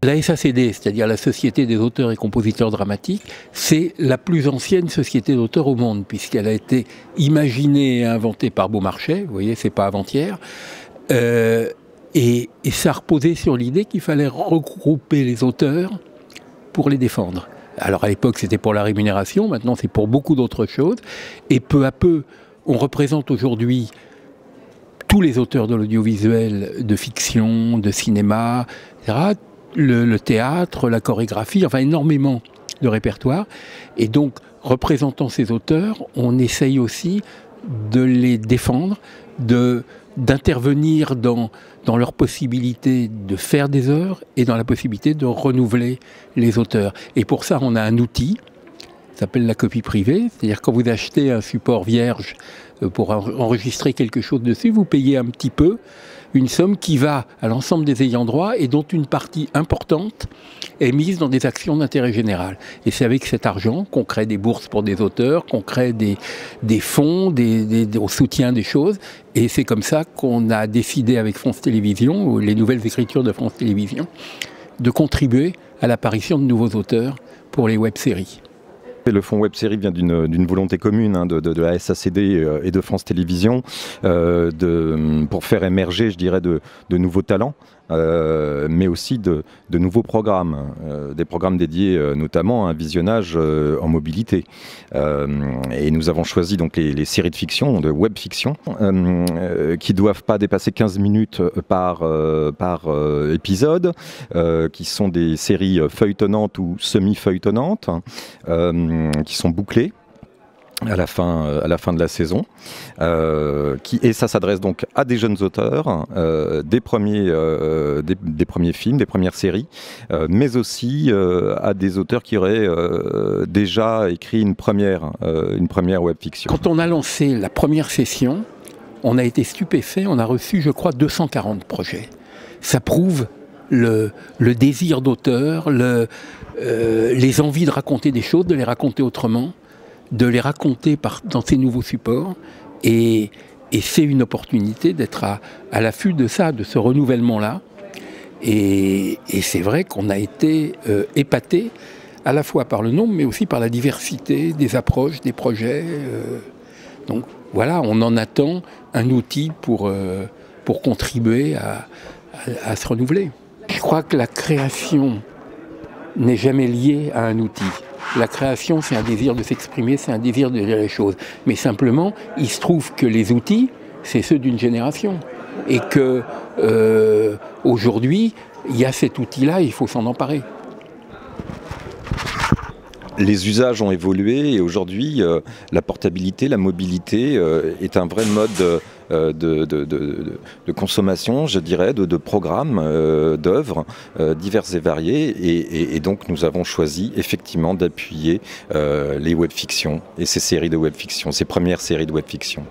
La SACD, c'est-à-dire la Société des auteurs et compositeurs dramatiques, c'est la plus ancienne société d'auteurs au monde, puisqu'elle a été imaginée et inventée par Beaumarchais, vous voyez, c'est pas avant-hier, et ça reposait sur l'idée qu'il fallait regrouper les auteurs pour les défendre. Alors à l'époque c'était pour la rémunération, maintenant c'est pour beaucoup d'autres choses, et peu à peu on représente aujourd'hui tous les auteurs de l'audiovisuel, de fiction, de cinéma, etc., le théâtre, la chorégraphie, enfin énormément de répertoire. Et donc, représentant ces auteurs, on essaye aussi de les défendre, d'intervenir dans leur possibilité de faire des œuvres et dans la possibilité de renouveler les auteurs. Et pour ça, on a un outil qui s'appelle la copie privée, c'est-à-dire quand vous achetez un support vierge pour enregistrer quelque chose dessus, vous payez un petit peu, une somme qui va à l'ensemble des ayants droit et dont une partie importante est mise dans des actions d'intérêt général. Et c'est avec cet argent qu'on crée des bourses pour des auteurs, qu'on crée des fonds, au soutien des choses. Et c'est comme ça qu'on a décidé avec France Télévisions, ou les nouvelles écritures de France Télévisions, de contribuer à l'apparition de nouveaux auteurs pour les web-séries. Le fonds web série vient d'une volonté commune de la SACD et de France Télévisions pour faire émerger, je dirais, de nouveaux talents, mais aussi de nouveaux programmes, des programmes dédiés notamment à un visionnage en mobilité. Et nous avons choisi donc les séries de fiction, de web fiction, qui ne doivent pas dépasser 15 minutes par épisode, qui sont des séries feuilletonnantes ou semi-feuilletonnantes, qui sont bouclés à la fin de la saison. Et ça s'adresse donc à des jeunes auteurs, des premiers films, des premières séries, mais aussi à des auteurs qui auraient déjà écrit une première webfiction. Quand on a lancé la première session, on a été stupéfait, on a reçu, je crois, 240 projets. Ça prouve le désir d'auteur, les envies de raconter des choses, de les raconter autrement, de les raconter dans ces nouveaux supports. Et c'est une opportunité d'être à l'affût de ça, de ce renouvellement-là. Et c'est vrai qu'on a été épaté à la fois par le nombre, mais aussi par la diversité des approches, des projets. Donc voilà, on en attend un outil pour contribuer à se renouveler. Je crois que la création n'est jamais liée à un outil. La création, c'est un désir de s'exprimer, c'est un désir de dire les choses. Mais simplement, il se trouve que les outils, c'est ceux d'une génération. Et que aujourd'hui, il y a cet outil-là, il faut s'en emparer. Les usages ont évolué et aujourd'hui, la portabilité, la mobilité est un vrai mode de consommation, je dirais, de programmes, d'œuvres diverses et variées. Et donc, nous avons choisi effectivement d'appuyer les webfictions et ces séries de webfictions, ces premières séries de webfictions.